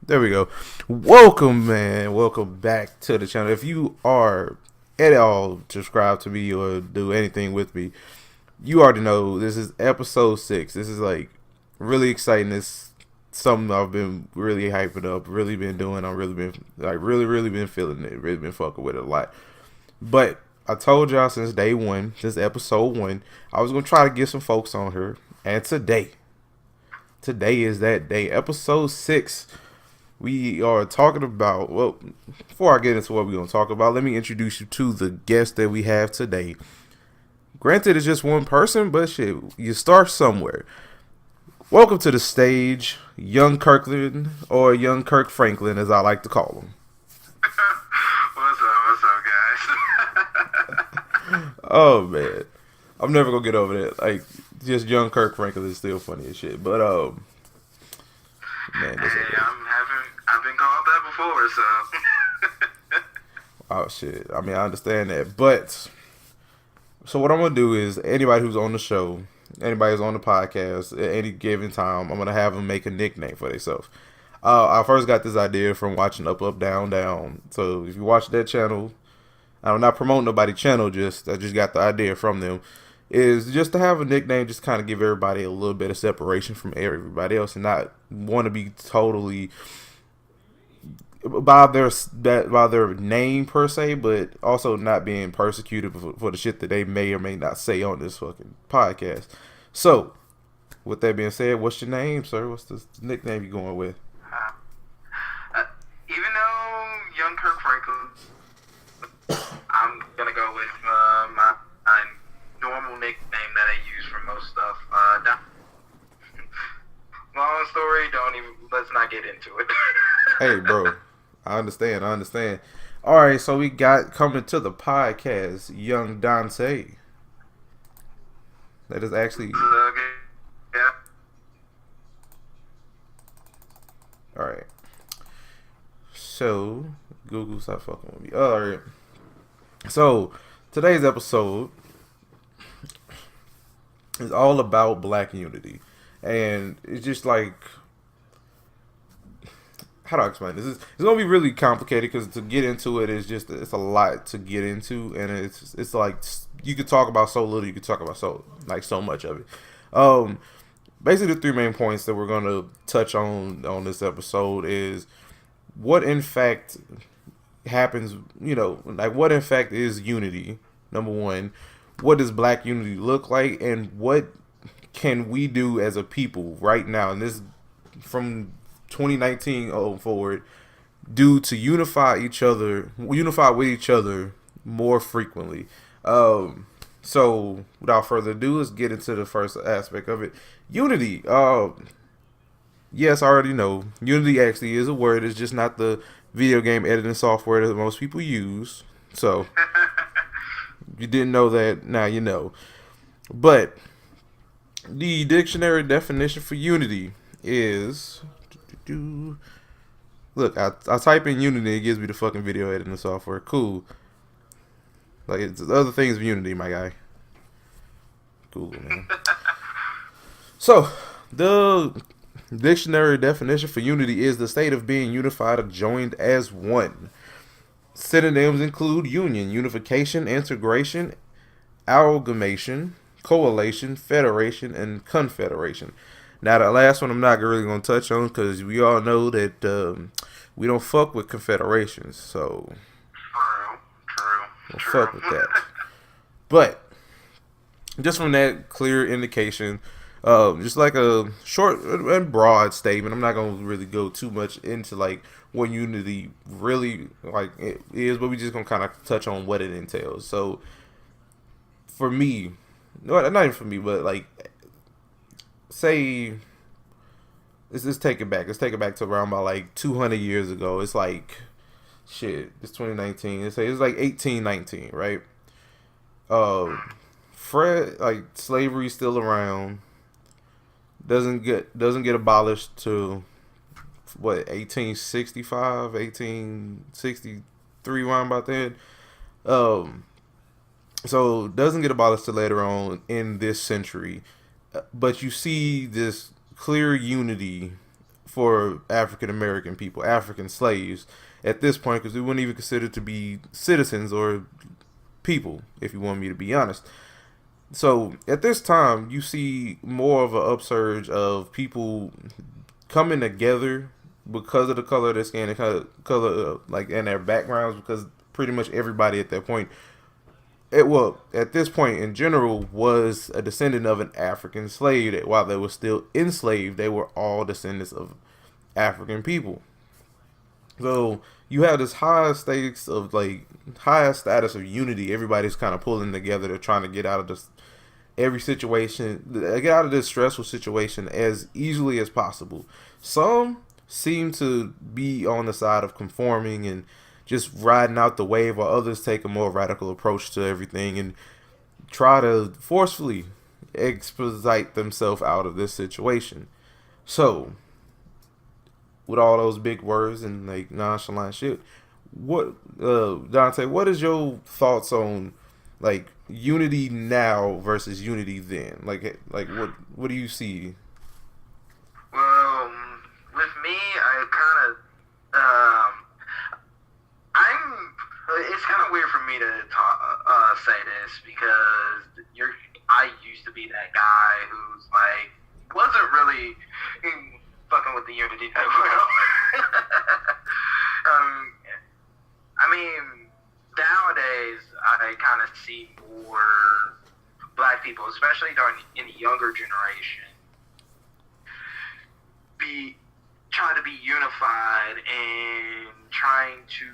There we go. Welcome, man. Welcome back to the channel. If you are at all subscribed to me or do anything with me, you already know this is episode 6. This is like really exciting. This something I've been really hyping up, really been doing. I've really been like really been feeling it. Really been fucking with it a lot. But I told y'all since day one, since episode 1, I was gonna try to get some folks on here. And today is that day. Episode 6. We are talking about, well, before I get into what we're going to talk about, let me introduce you to the guest that we have today. Granted, it's just one person, but shit, you start somewhere. Welcome to the stage, Young Kirkland, or Young Kirk Franklin, as I like to call him. What's up, guys? Oh, man. I'm never going to get over that. Like, just Young Kirk Franklin is still funny as shit. But, man, I've been called that before, so. Oh shit. I mean, I understand that, but so what I'm gonna do is anybody who's on the show, anybody who's on the podcast at any given time, I'm gonna have them make a nickname for themselves. I first got this idea from watching Up Up Down Down. So if you watch that channel, I'm not promoting nobody's channel. I just got the idea from them. Is just to have a nickname, just kind of give everybody a little bit of separation from everybody else, and not want to be totally by their name per se, but also not being persecuted for the shit that they may or may not say on this fucking podcast. So, with that being said, what's your name, sir? What's the nickname you going with? Even though Young Kirk Franklin, I'm gonna go with my normal nickname that I use for most stuff. Long story, let's not get into it. Hey, bro. I understand. All right, so we got coming to the podcast, Young Dante. That is actually Yeah. all right. So Google, stop fucking with me. All right. So today's episode is all about Black unity, and it's just like, how do I explain this? It's gonna be really complicated because to get into it is just, it's a lot to get into, and it's like you could talk about so little, you could talk about so much of it. Basically the 3 main points that we're gonna touch on this episode is what in fact happens. Like what in fact is unity. Number 1, what does Black unity look like, and what can we do as a people right now, and this from 2019 forward, do to unify with each other more frequently. So without further ado, let's get into the first aspect of it. Unity. Yes, I already know. Unity actually is a word. It's just not the video game editing software that most people use. So if you didn't know that, now you know. But the dictionary definition for unity is, look, I type in Unity, it gives me the fucking video editing software. Cool. Like, it's other things of Unity, my guy. Google, man. So, the dictionary definition for unity is the state of being unified or joined as one. Synonyms include union, unification, integration, amalgamation, coalition, federation, and confederation. Now, the last one I'm not really going to touch on because we all know that we don't fuck with confederations. So, we'll fuck with that. But, just from that clear indication, just like a short and broad statement, I'm not going to really go too much into like what unity really like it is, but we just going to kind of touch on what it entails. So, for me, not even for me, but like, say, let's take it back. Let's take it back to around about like 200 years ago. It's like, shit, it's 2019. Let's say it's like 1819, right? Like slavery's still around. Doesn't get abolished to what, 1865, 1863, around about then. So doesn't get abolished till later on in this century. But you see this clear unity for African American people, African slaves at this point, because we wouldn't even consider to be citizens or people, if you want me to be honest. So at this time, you see more of an upsurge of people coming together because of the color of their skin and color like and their backgrounds, because pretty much everybody at that point, at this point in general, was a descendant of an African slave. That while they were still enslaved, they were all descendants of African people. So you have this high stakes of like high status of unity. Everybody's kind of pulling together. They're trying to get out of this get out of this stressful situation as easily as possible. Some seem to be on the side of conforming and just riding out the wave, while others take a more radical approach to everything and try to forcefully expedite themselves out of this situation. So, with all those big words and like nonchalant shit, what Dante, what is your thoughts on like unity now versus unity then? Like what do you see? Well, with me, I kind of it's kind of weird for me to say this, because I used to be that guy who's like wasn't really fucking with the unity that well. I mean, nowadays I kind of see more black people, especially in the younger generation, trying to be unified and trying to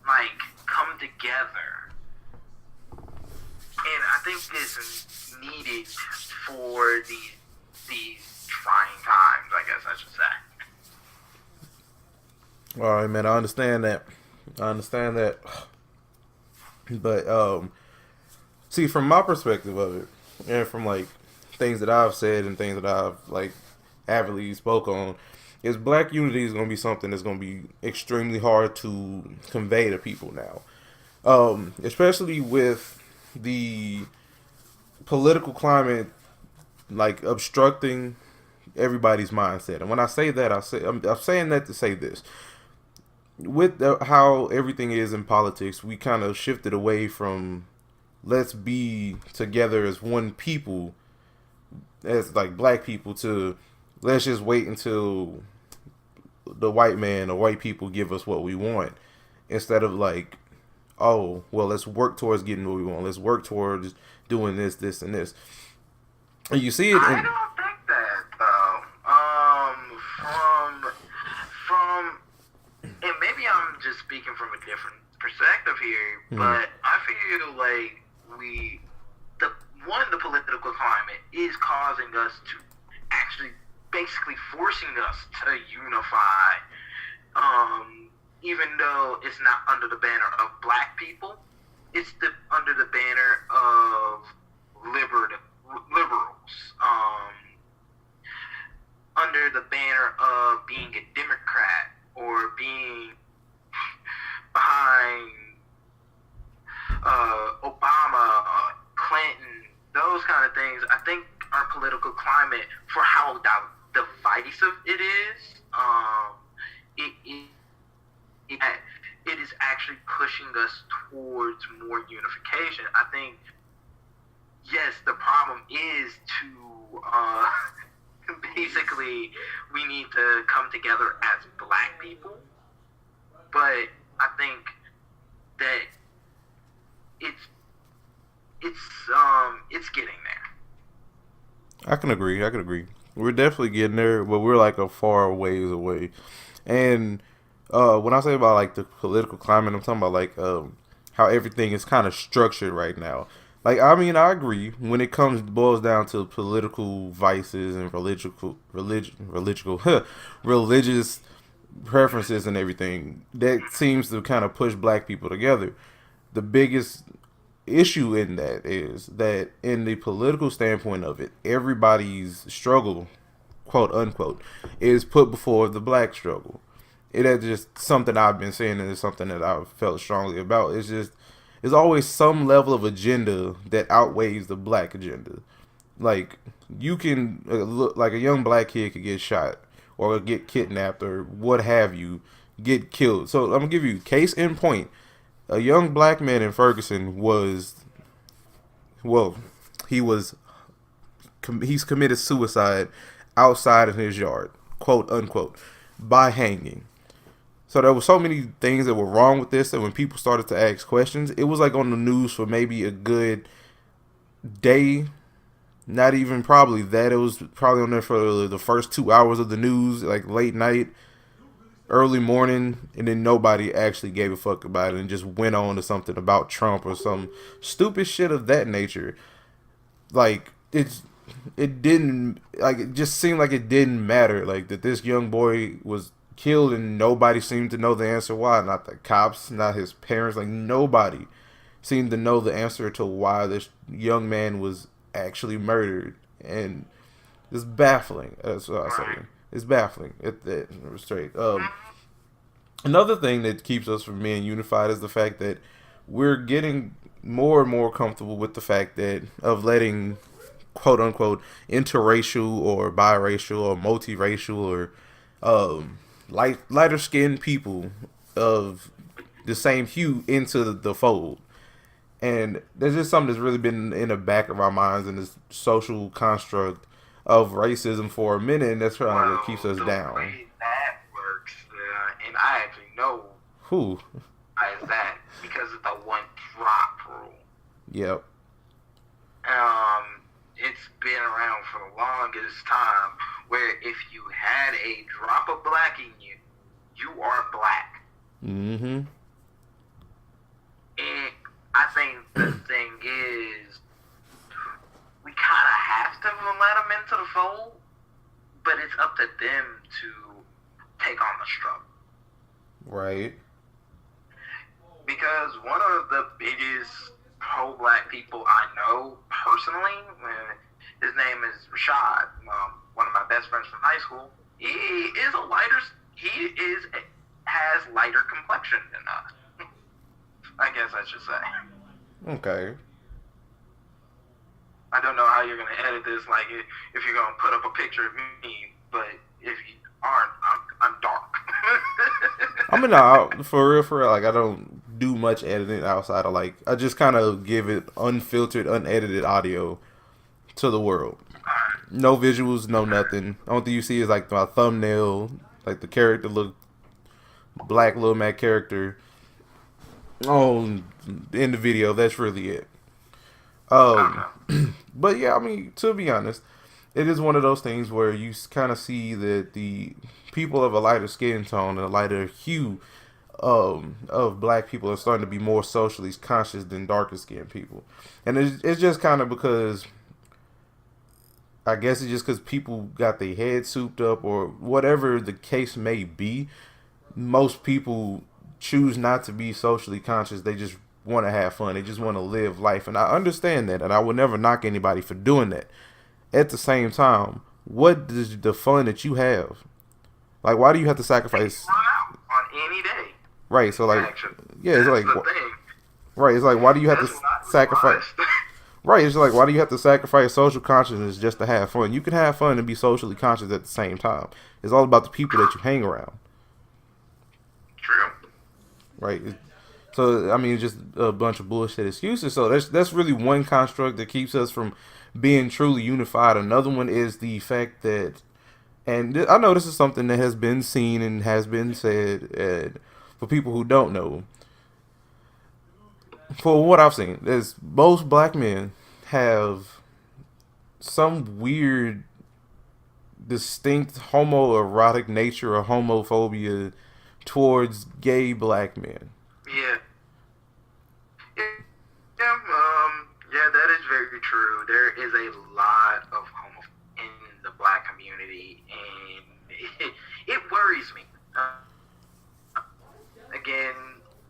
like come together, and I think this is needed for these trying times, I guess I should say. All right, man. I understand that. But see, from my perspective of it, and from like things that I've said and things that I've like avidly spoke on, is black unity is going to be something that's going to be extremely hard to convey to people now, especially with the political climate like obstructing everybody's mindset. And when I say that, I'm saying that to say this: with how everything is in politics, we kind of shifted away from let's be together as one people, as like black people, to let's just wait until the white man or white people give us what we want, instead of like, oh, well, let's work towards getting what we want. Let's work towards doing this, this, and this. And you see it. I don't think that though. From, and maybe I'm just speaking from a different perspective here, but I feel like the political climate is causing us to actually basically forcing us to unify, even though it's not under the banner of black people, it's under the banner of liberals, under the banner of being a Democrat or being behind Obama, Clinton, those kind of things. I think our political climate, for how divisive it is, it is actually pushing us towards more unification. I think, yes, the problem is to basically we need to come together as black people, but I think that it's getting there. I can agree. We're definitely getting there, but we're like a far ways away. And when I say about like the political climate, I'm talking about like how everything is kind of structured right now. Like, I mean, I agree when it boils down to political vices and religious preferences and everything. That seems to kind of push black people together. The biggest issue in that is that in the political standpoint of it, everybody's struggle, quote unquote, is put before the black struggle. It is just something I've been saying, and it's something that I've felt strongly about. There's always some level of agenda that outweighs the black agenda. Like, you can look like a young black kid could get shot or get kidnapped or what have you, get killed. So I'm gonna give you case in point. A young black man in Ferguson well, he was he's committed suicide outside of his yard, quote unquote, by hanging. So there were so many things that were wrong with this that when people started to ask questions, it was like on the news for maybe a good day. Not even probably that. It was probably on there for the first 2 hours of the news, like late night, early morning, and then nobody actually gave a fuck about it and just went on to something about Trump or some stupid shit of that nature. Like it didn't, like, it just seemed like it didn't matter, like that this young boy was killed and nobody seemed to know the answer why. Not the cops, not his parents, like nobody seemed to know the answer to why this young man was actually murdered, and it's baffling. That's what I say. It's baffling. It straight. Another thing that keeps us from being unified is the fact that we're getting more and more comfortable with the fact that of letting quote unquote interracial or biracial or multiracial or lighter skinned people of the same hue into the fold. And there's just something that's really been in the back of our minds in this social construct of racism for a minute, and that's trying to keeps us down. The way that works, and I actually know who is that because of the one drop rule. Yep. It's been around for the longest time, where if you had a drop of black in you, you are black. Mm-hmm. And I think the thing is, we kind of have to let them into the fold, but it's up to them to take on the struggle. Right. Because one of the biggest pro-black people I know personally, his name is Rashad, one of my best friends from high school. He has lighter complexion than us. I guess I should say. Okay. I don't know how you're going to edit this, like if you're going to put up a picture of me, but if you aren't, I'm dark. I mean, no, for real, like, I don't do much editing outside of, like, I just kind of give it unfiltered, unedited audio to the world. No visuals, no nothing. The only thing you see is, like, my thumbnail, like, the character look, black little Mac character in the video. That's really it. But yeah, I mean, to be honest, it is one of those things where you kind of see that the people of a lighter skin tone and a lighter hue of black people are starting to be more socially conscious than darker skinned people. And it's just kind of because, I guess it's just because people got their heads souped up or whatever the case may be. Most people choose not to be socially conscious. They just want to have fun. They just want to live life. And I understand that. And I would never knock anybody for doing that. At the same time, what is the fun that you have? Like, why do you have to sacrifice? On any day. Right. So, like, actually, yeah, it's like, right. It's like, why do you have to sacrifice? Right. It's like, why do you have to sacrifice social consciousness just to have fun? You can have fun and be socially conscious at the same time. It's all about the people that you hang around. True. Right. So, I mean, it's just a bunch of bullshit excuses. So that's really one construct that keeps us from being truly unified. Another one is the fact that, and I know this is something that has been seen and has been said, and for people who don't know, for what I've seen, is most black men have some weird, distinct homoerotic nature or homophobia towards gay black men. Yeah. Yeah, that is very true. There is a lot of homophobia in the black community, and it worries me. Again,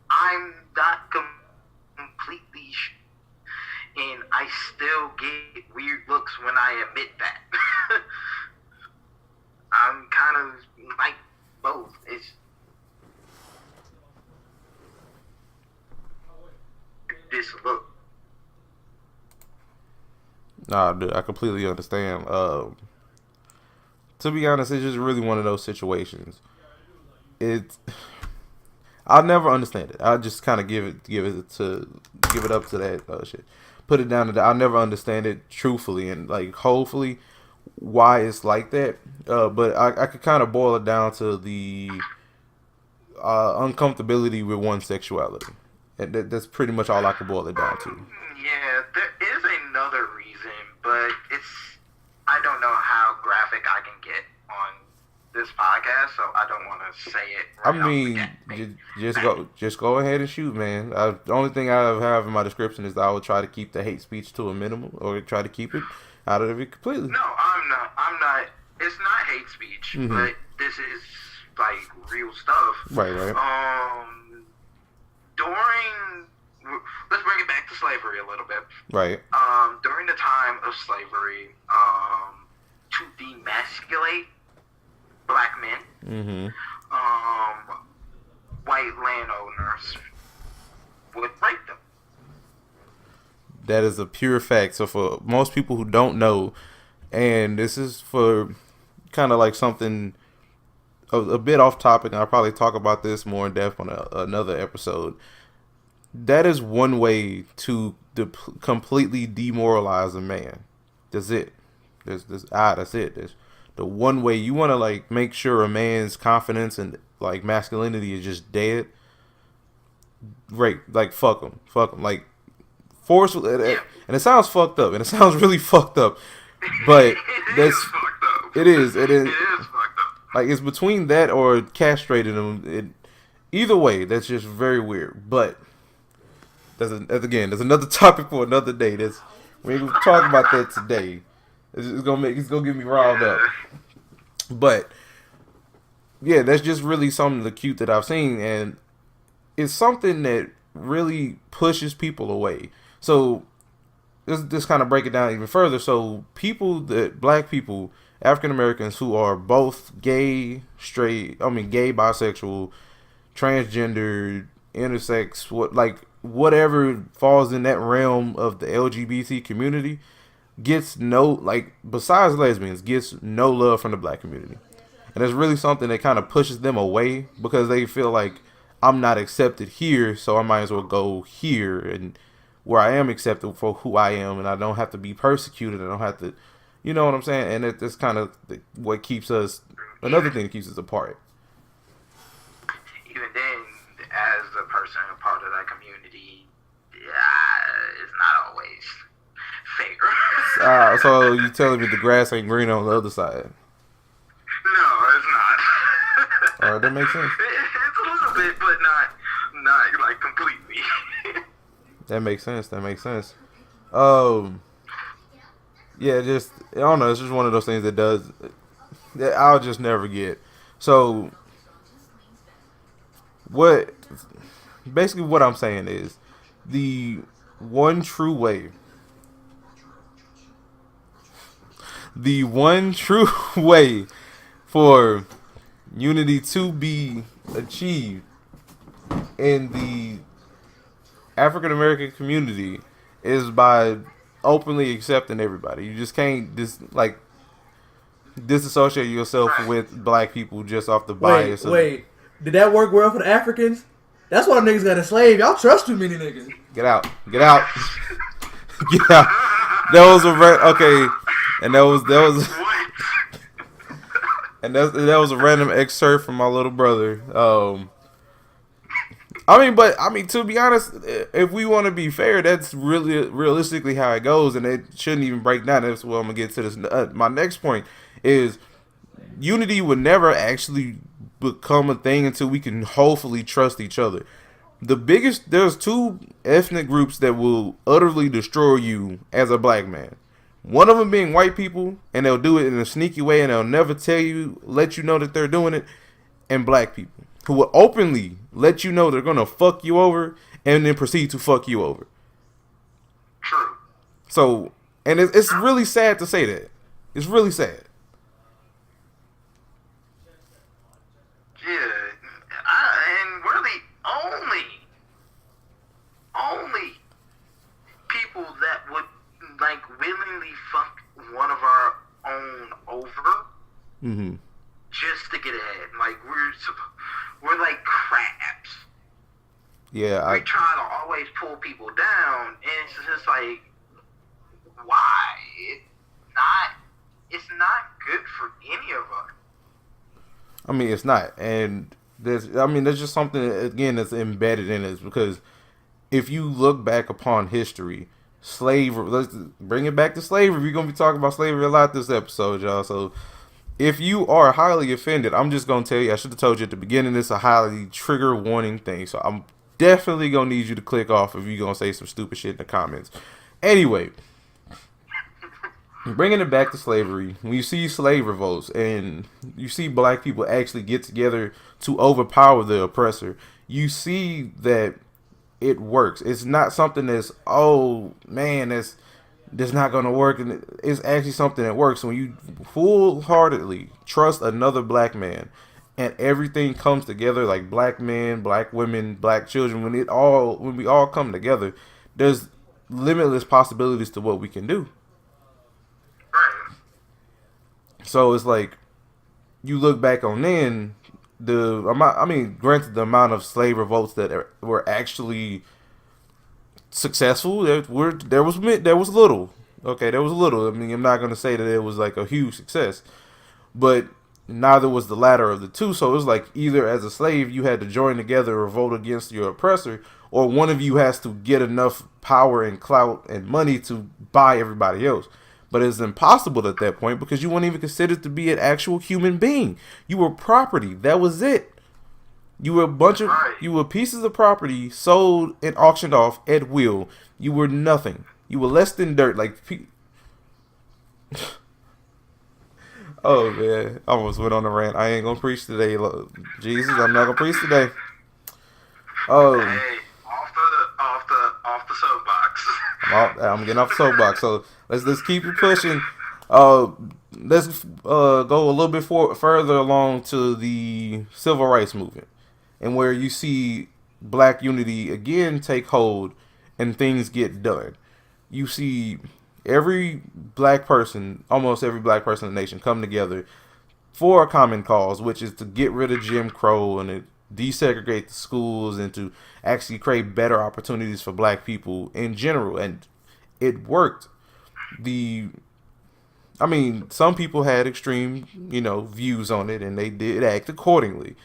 I'm not completely and I still get weird looks when I admit that. I'm kind of like both. It's this look. Nah, dude, I completely understand. To be honest, it's just really one of those situations. It's I'll never understand it. I'll just kind of give it up to that shit. Put it down to that. I'll never understand it truthfully and like hopefully why it's like that. But I could kind of boil it down to the uncomfortability with one's sexuality. And that's pretty much all I could boil it down to. Yeah, there is another reason, but I don't know how graphic I can get on this podcast, so I don't want to say it. Right I mean, just go ahead and shoot, man. The only thing I have in my description is that I would try to keep the hate speech to a minimum, or try to keep it out of it completely. No, I'm not. It's not hate speech, but this is like real stuff. Right. Let's bring it back to slavery a little bit. Right. During the time of slavery, to demasculate black men, white landowners would rape them. That is a pure fact. So for most people who don't know, and this is for kind of like something a bit off topic, and I'll probably talk about this more in depth on another episode. That is one way to completely demoralize a man. That's it. That's it. That's the one way you want to like make sure a man's confidence and like masculinity is just dead. Right, like fuck him, like force. And it sounds fucked up, and it sounds really fucked up. But it is fucked up. Like it's between that or castrating him. Either way, that's just very weird. But there's another topic for another day. We ain't gonna talk about that today. It's gonna get me riled up. But yeah, that's just really something cute that I've seen, and it's something that really pushes people away. So let's kind of break it down even further. So black people, African Americans who are both gay, bisexual, transgender, intersex, whatever falls in that realm of the LGBT community gets besides lesbians, gets no love from the black community. And it's really something that kind of pushes them away because they feel like I'm not accepted here, so I might as well go here and where I am accepted for who I am, and I don't have to be persecuted. I don't have to, you know what I'm saying? And that's kind of what keeps us, another thing that keeps us apart. Even then, as a person, a part of that community, it's not always fair. So you telling me the grass ain't green on the other side? No, it's not. All right, that makes sense. It's a little bit, but not like completely. That makes sense. Yeah, just I don't know. It's just one of those things that I'll just never get. So what I'm saying is the one true way for unity to be achieved in the African American community is by openly accepting everybody. You just can't disassociate yourself with black people just off the bias. Wait, did that work well for the Africans? That's why niggas got enslaved. Y'all trust too many niggas. Get out. Get out. That was okay, and that was and that was a random excerpt from my little brother. I mean, to be honest, if we want to be fair, that's really realistically how it goes, and it shouldn't even break down. That's what I'm gonna get to this. My next point is unity would never actually become a thing until we can hopefully trust each other. There's two ethnic groups that will utterly destroy you as a black man. One of them being white people, and they'll do it in a sneaky way, and they'll never let you know that they're doing it, and black people, who will openly let you know they're going to fuck you over and then proceed to fuck you over. True. So, and it's really sad to say that. It's really sad. Yeah. And really only people that would willingly Mm-hmm. just to get ahead. Like we're like crabs. Yeah, We try to always pull people down, and it's just like, why? It's not good for any of us. I mean, it's not, and there's just something again that's embedded in us because if you look back upon history, slavery. Let's bring it back to slavery. We're gonna be talking about slavery a lot this episode, y'all. So if you are highly offended, I'm just gonna tell you. I should have told you at the beginning. This is a highly trigger warning thing. So I'm definitely gonna need you to click off if you're gonna say some stupid shit in the comments. Anyway, bringing it back to slavery, when you see slave revolts and you see black people actually get together to overpower the oppressor, you see that it works. It's not something that's, oh man, that's not gonna work, and it's actually something that works when you full-heartedly trust another black man and everything comes together, like black men, black women, black children. When we all come together, there's limitless possibilities to what we can do. Right. So it's like you look back on then the amount. I mean, granted, the amount of slave revolts that were actually successful, there was little. Okay, there was little. I mean, I'm not gonna say that it was like a huge success, but neither was the latter of the two. So it was like either as a slave you had to join together, revolt against your oppressor, or one of you has to get enough power and clout and money to buy everybody else. But it's impossible at that point because you weren't even considered to be an actual human being. You were property. That was it. You were you were pieces of property sold and auctioned off at will. You were nothing. You were less than dirt. Like, oh man, I almost went on a rant. I ain't gonna preach today, Jesus. I'm not gonna preach today. Oh, hey, off the soapbox. I'm getting off the soapbox. So let's keep it pushing. Let's go a little bit further along to the civil rights movement, and where you see black unity again take hold and things get done. You see almost every black person in the nation come together for a common cause, which is to get rid of Jim Crow and to desegregate the schools and to actually create better opportunities for black people in general. And it worked. Some people had extreme, views on it, and they did act accordingly.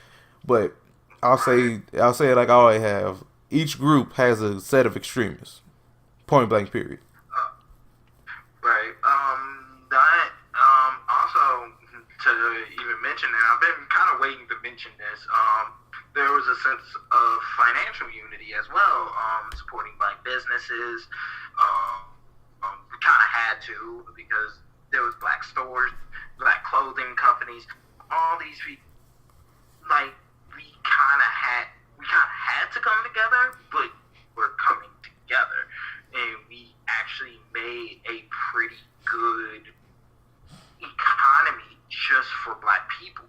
But I'll say it like I always have. Each group has a set of extremists. Point blank, period. Right. Also, to even mention that, I've been kind of waiting to mention this. There was a sense of financial unity as well, supporting black businesses. We kind of had to because there was black stores, black clothing companies, all these people. Like we kind of had to come together, but we're coming together, and we actually made a pretty good economy just for black people.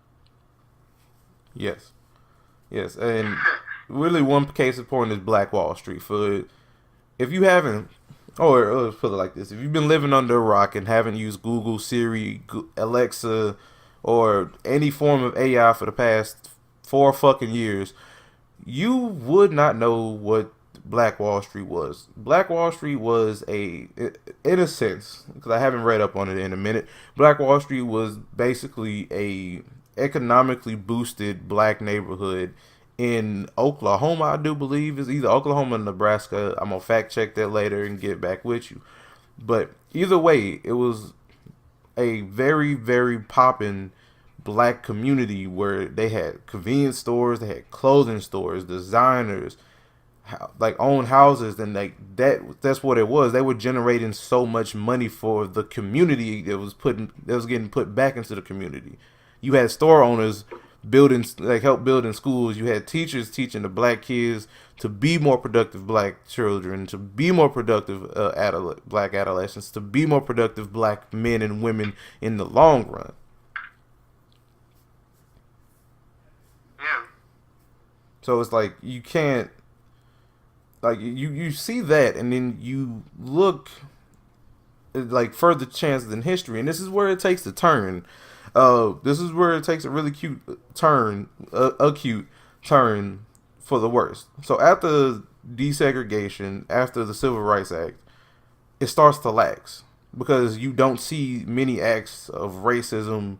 Yes, and really one case in point is Black Wall Street. If you haven't, or let's put it like this: if you've been living under a rock and haven't used Google, Siri, Alexa, or any form of AI for the past 4 fucking years, you would not know what Black Wall Street was. Black Wall Street was in a sense, because I haven't read up on it in a minute, Black Wall Street was basically a economically boosted black neighborhood in Oklahoma, I do believe. Is either Oklahoma or Nebraska. I'm gonna fact check that later and get back with you. But either way, it was a very, very poppin' black community where they had convenience stores, they had clothing stores, designers, like own houses, and like that's what it was. They were generating so much money for the community that was getting put back into the community. You had store owners help building schools. You had teachers teaching the black kids to be more productive black children, to be more productive black adolescents, to be more productive black men and women in the long run. Yeah. So it's like you can't, like you see that, and then you look like further chances in history, and this is where it takes the turn. This is where it takes a really cute turn, a cute turn for the worst. So after desegregation, after the Civil Rights Act, it starts to lax because you don't see many acts of racism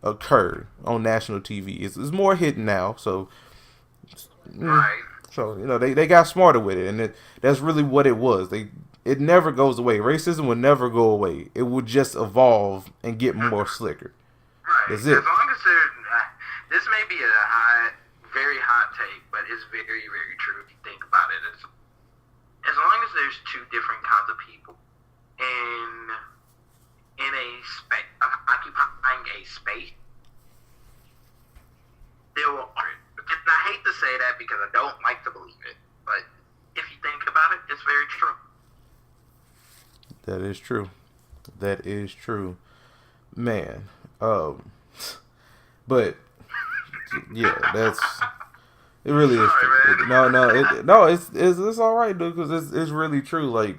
occur on national TV. It's more hidden now, so Right. so they got smarter with it, and that's really what it was. It never goes away. Racism will never go away. It will just evolve and get more slicker. Right. That's it. As long as this may be a very hot take, but it's very, very true if you think about it. As long as there's two different kinds of people in a space, occupying a space, they will. And I hate to say that because I don't like to believe it, but if you think about it, it's very true. That is true. That is true, man. But yeah, that's it. Really is true. No, it's all right, dude, because it's really true. Like,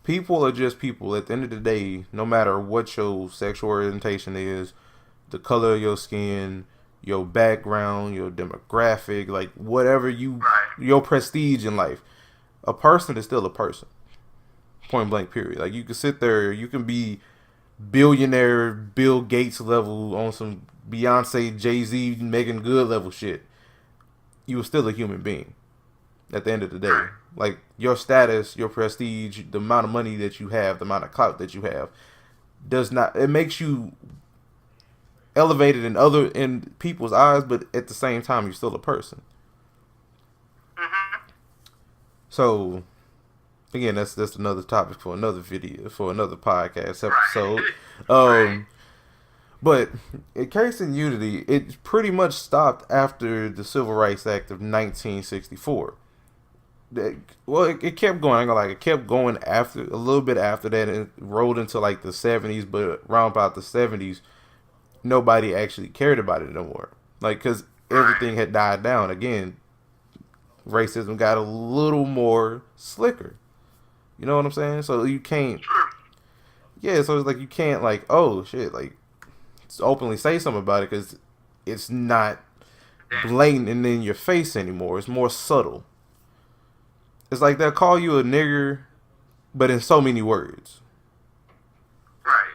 people are just people. At the end of the day, no matter what your sexual orientation is, the color of your skin, your background, your demographic, like whatever your prestige in life, a person is still a person. Point blank, period. Like, you can sit there, you can be billionaire Bill Gates level on some Beyonce, Jay-Z, Megan Good level shit. You are still a human being at the end of the day. Like, your status, your prestige, the amount of money that you have, the amount of clout that you have, it makes you elevated in people's eyes, but at the same time, you're still a person. So, again, that's another topic for another video, for another podcast episode. But in Case in Unity, it pretty much stopped after the Civil Rights Act of 1964. It kept going. It kept going after a little bit after that, and it rolled into like the 70s. But around about the 70s, nobody actually cared about it no more. Like, because everything had died down. Again, racism got a little more slicker. You know what I'm saying? So you can't. Yeah, so it's like you can't, like, oh shit, like, openly say something about it because it's not blatant and in your face anymore. It's more subtle. It's like they'll call you a nigger, but in so many words. Right.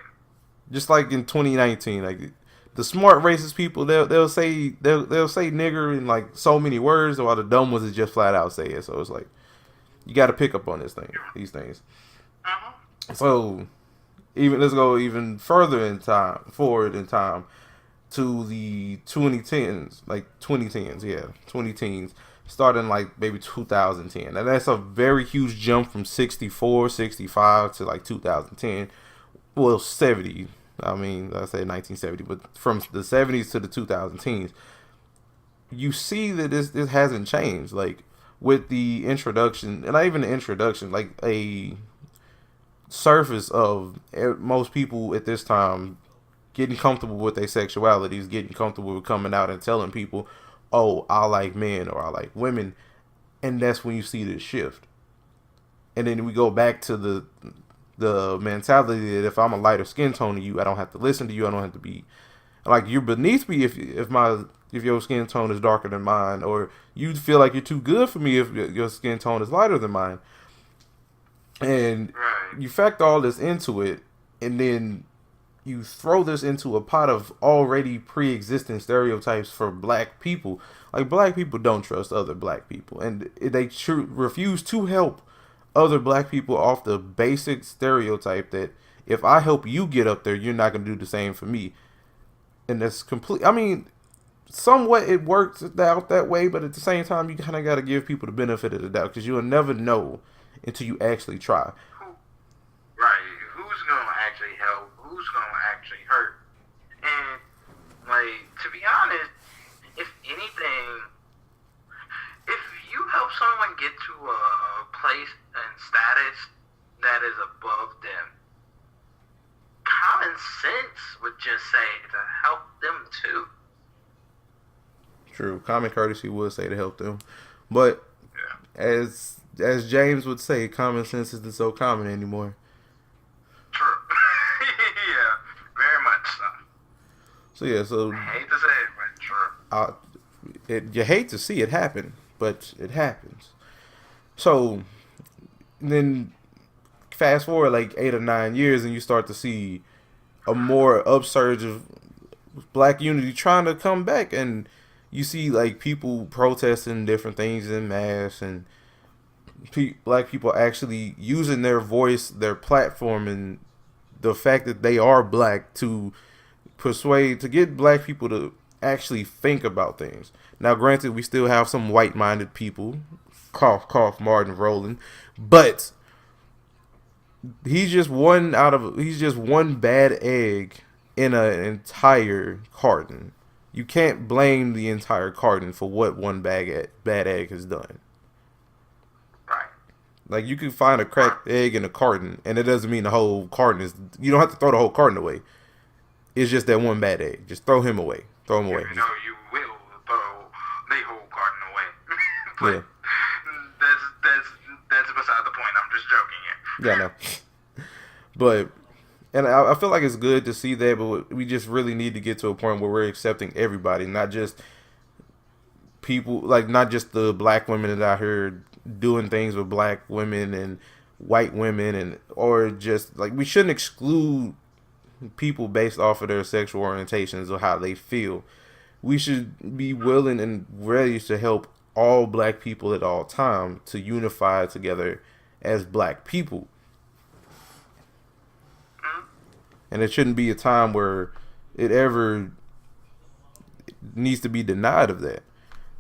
Just like in 2019, like, the smart racist people, they'll say nigger in like so many words, while the dumb ones is just flat out say it. So it's like, you got to pick up on these things. So, let's go even further forward in time to the 2010s, like 2010s, starting like maybe 2010. And that's a very huge jump from 64, 65 to like 2010. Well, 70. I mean, I say 1970, but from the 70s to the 2010s, you see that this hasn't changed. Like, with the introduction, and not even the introduction, like a surface of most people at this time getting comfortable with their sexualities, getting comfortable with coming out and telling people, oh, I like men or I like women. And that's when you see this shift. And then we go back to the mentality that if I'm a lighter skin tone to you, I don't have to listen to you. I don't have to be like, you're beneath me if your skin tone is darker than mine, or you feel like you're too good for me if your skin tone is lighter than mine. And you factor all this into it, and then you throw this into a pot of already pre-existing stereotypes for black people. Like, black people don't trust other black people, and they refuse to help other black people off the basic stereotype that if I help you get up there, you're not going to do the same for me. And that's complete. I mean, somewhat it works out that way, but at the same time, you kind of got to give people the benefit of the doubt, because you'll never know until you actually try. Right. Who's going to actually help? Who's going to actually hurt? And, like, to be honest, if anything, if you help someone get to a place and status that is above them, common sense would just say to help them too. True. Common courtesy would say to help them. But as James would say, common sense isn't so common anymore. True. Yeah, very much so. So yeah, so I hate to say it, but true. you hate to see it happen, but it happens. So then fast forward like 8 or 9 years, and you start to see a more upsurge of black unity trying to come back, and you see like people protesting different things in mass, and black people actually using their voice, their platform, and the fact that they are black to get black people to actually think about things. Now, granted, we still have some white-minded people, cough cough, Martin Rowland, but he's just one bad egg in an entire carton. You can't blame the entire carton for what one bad egg has done. Right. Like, you can find a cracked egg in a carton, and it doesn't mean the whole carton is. You don't have to throw the whole carton away. It's just that one bad egg. Just throw him away. Throw him away. You know, you will throw the whole carton away. But Yeah. That's beside the point. I'm just joking here. Yeah, I know. But, and I feel like it's good to see that, but we just really need to get to a point where we're accepting everybody, not just people, like not just the black women that out here doing things with black women and white women, and or just like we shouldn't exclude people based off of their sexual orientations or how they feel. We should be willing and ready to help all black people at all time to unify together as black people. And it shouldn't be a time where it ever needs to be denied of that.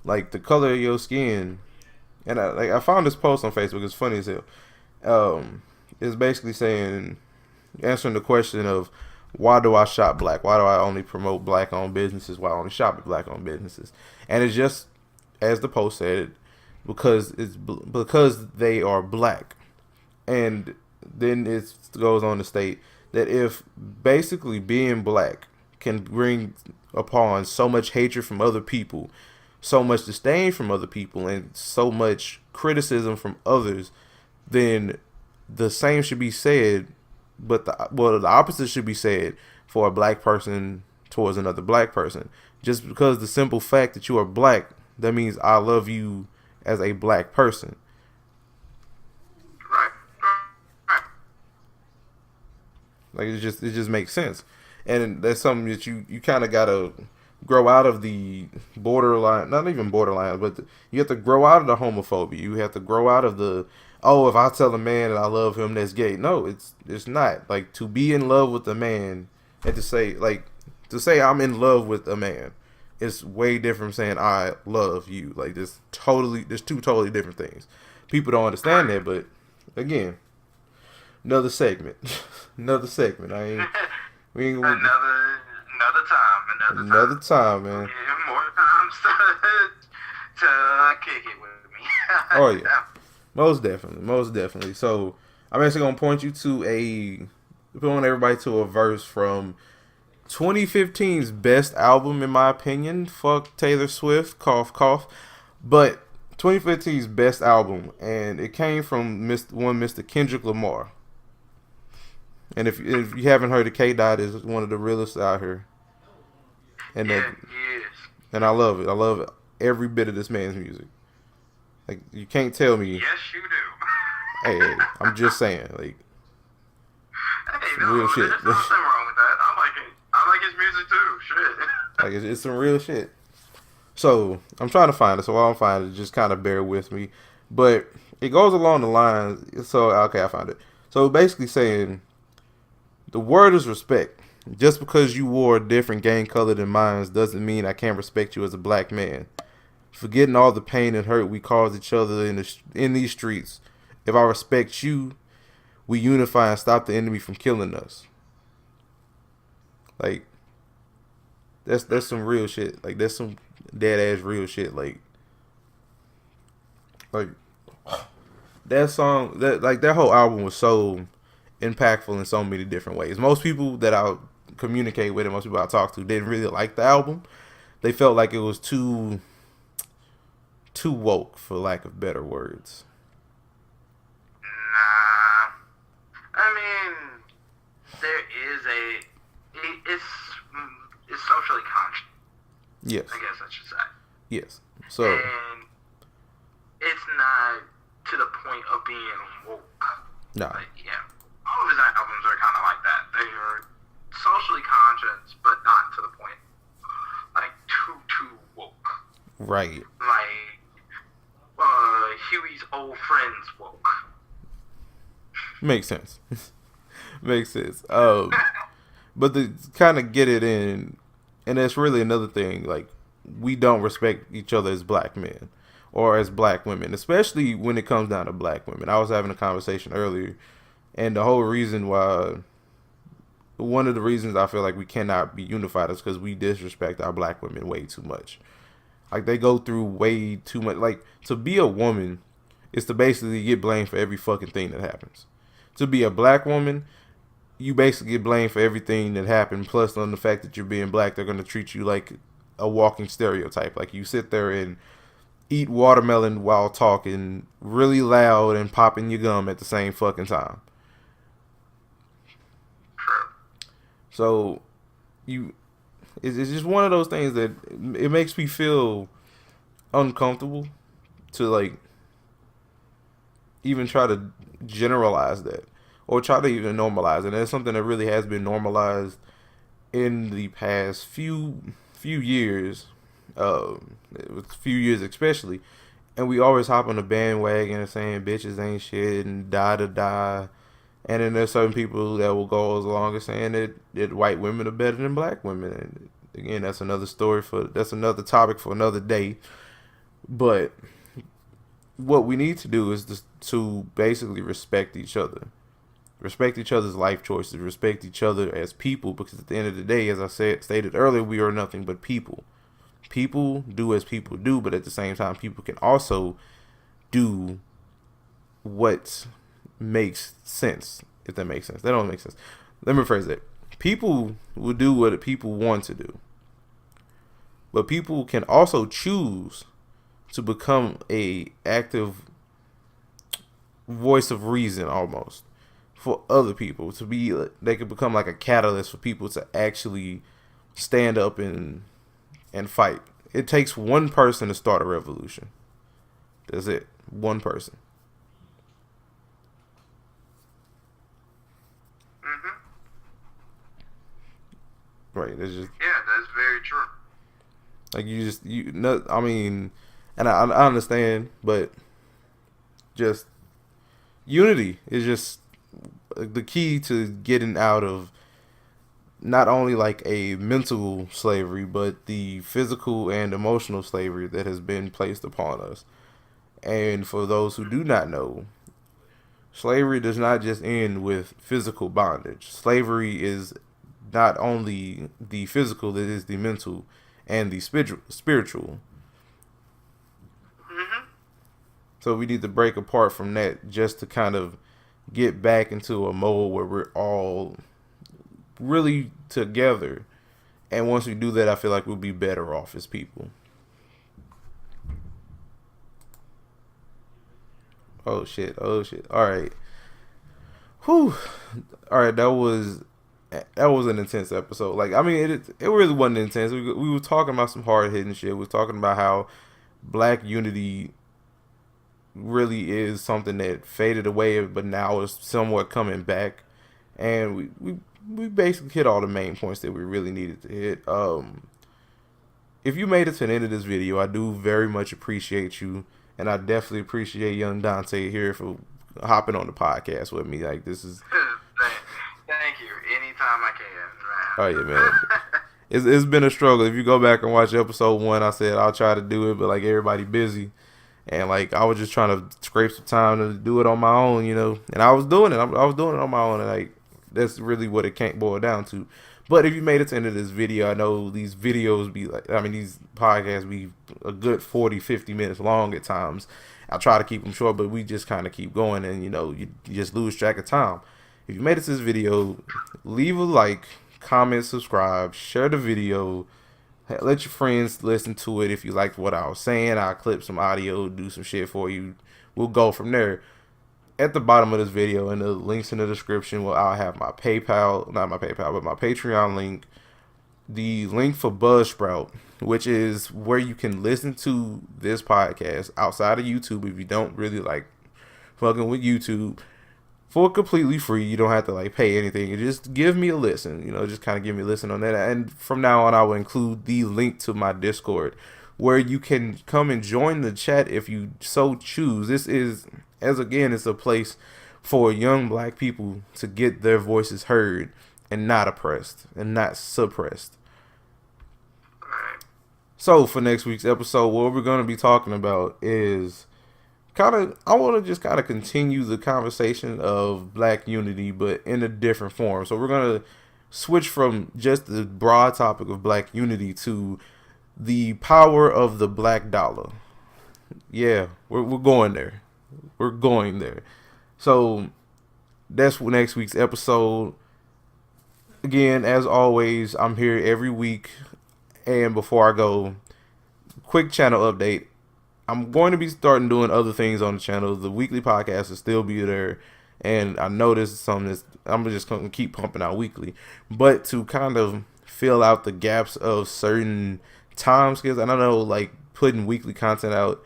Like the color of your skin. And I found this post on Facebook. It's funny as hell. It's basically saying, answering the question of, why do I shop black? Why do I only promote black-owned businesses? Why I only shop at black-owned businesses? And it's just, as the post said, because they are black. And then it goes on to state that if basically being black can bring upon so much hatred from other people, so much disdain from other people, and so much criticism from others, then the same should be said, but the opposite should be said for a black person towards another black person. Just because the simple fact that you are black, that means I love you as a black person. Like it just makes sense, and that's something that you kind of gotta grow out of the borderline, not even borderline, but you have to grow out of the homophobia. You have to grow out of the, oh, if I tell a man that I love him, that's gay. No, it's not. Like, to be in love with a man and to say I'm in love with a man, it's way different from saying I love you. Like, there's two totally different things. People don't understand that, but again, another segment. Another segment. We ain't another time, man. Yeah, more times to kick it with me. Oh yeah, most definitely. So I'm actually gonna point everybody to a verse from 2015's best album, in my opinion. Fuck Taylor Swift, cough cough, but 2015's best album, and it came from Mr. Kendrick Lamar. And if you haven't heard of K-Dot, is one of the realest out here. And yeah, he is. And I love it. I love every bit of this man's music. Like, you can't tell me. Yes, you do. Hey, I'm just saying, like, hey, some real shit. There's nothing wrong with that. I like it. I like his music too. Shit. Like, it's some real shit. So I'm trying to find it. So while I'm finding it, just kind of bear with me. But it goes along the lines. So okay, I found it. So basically saying, the word is respect. Just because you wore a different gang color than mine doesn't mean I can't respect you as a black man. Forgetting all the pain and hurt we caused each other in these streets. If I respect you, we unify and stop the enemy from killing us. Like, that's some real shit. Like, that's some dead ass real shit. Like that song, that whole album was so impactful in so many different ways. Most people that I communicate with and most people I talk to didn't really like the album. They felt like it was too woke, for lack of better words. Nah. I mean, there is it's social Yes. I guess I should say. Yes. So. And it's not to the point of being woke. No. But yeah, all of his albums are kind of like that. They are socially conscious, but not to the point like too woke. Right. Like Huey's old friends woke. Makes sense. Makes sense. But to kind of get it in, and that's really another thing. Like, we don't respect each other as black men or as black women, especially when it comes down to black women. I was having a conversation earlier, and the whole reason why, one of the reasons I feel like we cannot be unified is because we disrespect our black women way too much. Like, they go through way too much. Like, to be a woman is to basically get blamed for every fucking thing that happens. To be a black woman, you basically get blamed for everything that happened. Plus, on the fact that you're being black, they're going to treat you like a walking stereotype. Like, you sit there and eat watermelon while talking really loud and popping your gum at the same fucking time. So, it's just one of those things that it makes me feel uncomfortable to, like, even try to generalize that or try to even normalize it. And it's something that really has been normalized in the past few years, few years especially. And we always hop on the bandwagon and saying bitches ain't shit and die. And then there's certain people that will go as long as saying that white women are better than black women. And again, that's another topic for another day. But what we need to do is to basically respect each other. Respect each other's life choices. Respect each other as people. Because at the end of the day, as I stated earlier, we are nothing but people. People do as people do. But at the same time, people can also do what makes sense. If that makes sense. That don't make sense. Let me rephrase that. People will do what people want to do. But people can also choose to become a active voice of reason almost for other people. They could become like a catalyst for people to actually stand up and fight. It takes one person to start a revolution. That's it. One person. Right. It's just, yeah, that's very true. Like I mean, and I understand, but just unity is just the key to getting out of not only like a mental slavery, but the physical and emotional slavery that has been placed upon us. And for those who do not know, slavery does not just end with physical bondage. Slavery is not only the physical, it is the mental and the spiritual. Mm-hmm. So we need to break apart from that just to kind of get back into a mode where we're all really together. And once we do that, I feel like we'll be better off as people. Oh shit. All right. Whew. All right, that was an intense episode. Like, I mean, it really wasn't intense. We were talking about some hard hitting shit. We were talking about how black unity really is something that faded away, but now is somewhat coming back. And we basically hit all the main points that we really needed to hit. If you made it to the end of this video, I do very much appreciate you, and I definitely appreciate young Dante here for hopping on the podcast with me. Like, this is. Thank you. Anytime I can, man. Oh yeah, man. It's been a struggle. If you go back and watch episode 1, I said I'll try to do it, but like everybody busy, and like I was just trying to scrape some time to do it on my own, you know. And I was doing it. I was doing it on my own, and like that's really what it can't boil down to. But if you made it to the end of this video, I know these videos these podcasts be a good 40, 50 minutes long at times. I try to keep them short, but we just kind of keep going, and you know, you just lose track of time. If you made it to this video, leave a like, comment, subscribe, share the video, let your friends listen to it. If you liked what I was saying, I'll clip some audio, do some shit for you. We'll go from there. At the bottom of this video, and the links in the description, I'll have my PayPal, not my PayPal, but my Patreon link. the link for Buzzsprout, which is where you can listen to this podcast outside of YouTube if you don't really like fucking with YouTube, for completely free. You don't have to like pay anything. You just give me a listen, just kind of give me a listen on that. And from now on, I will include the link to my Discord where you can come and join the chat if you so choose. This is, it's a place for young black people to get their voices heard and not oppressed and not suppressed. So for next week's episode, what we're going to be talking about is I want to just kind of continue the conversation of black unity, but in a different form. So we're going to switch from just the broad topic of black unity to the power of the black dollar. Yeah, we're going there. We're going there. So that's next week's episode. Again, as always, I'm here every week. And before I go, quick channel update. I'm going to be starting doing other things on the channel. The weekly podcast will still be there. And I know this is something that I'm just going to keep pumping out weekly. But to kind of fill out the gaps of certain time scales, and I know like putting weekly content out,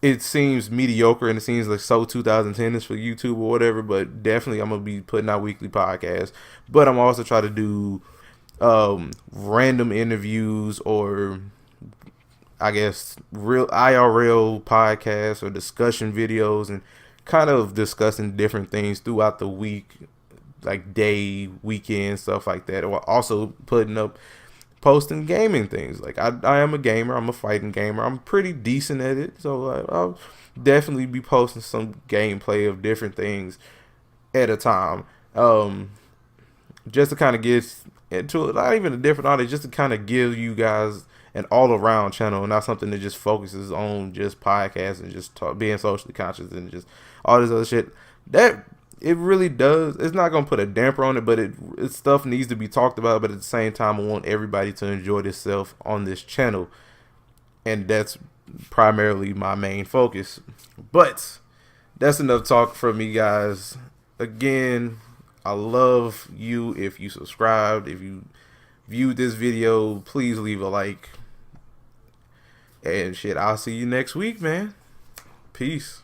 it seems mediocre and it seems like so 2010 is for YouTube or whatever. But definitely I'm going to be putting out weekly podcasts. But I'm also trying to do random interviews or I guess real IRL podcasts or discussion videos and kind of discussing different things throughout the week, like day, weekend, stuff like that. Or also posting gaming things. Like I am a gamer. I'm a fighting gamer. I'm pretty decent at it. So I'll definitely be posting some gameplay of different things at a time. Just to kind of get into it, not even a different audience, just to kind of give you guys an all-around channel, not something that just focuses on just podcasts and just being socially conscious and just all this other shit. That it really does. It's not gonna put a damper on it, but it stuff needs to be talked about. But at the same time, I want everybody to enjoy themselves on this channel, and that's primarily my main focus. But that's enough talk from me, guys. Again, I love you. If you subscribed, if you viewed this video, please leave a like. And shit, I'll see you next week, man. Peace.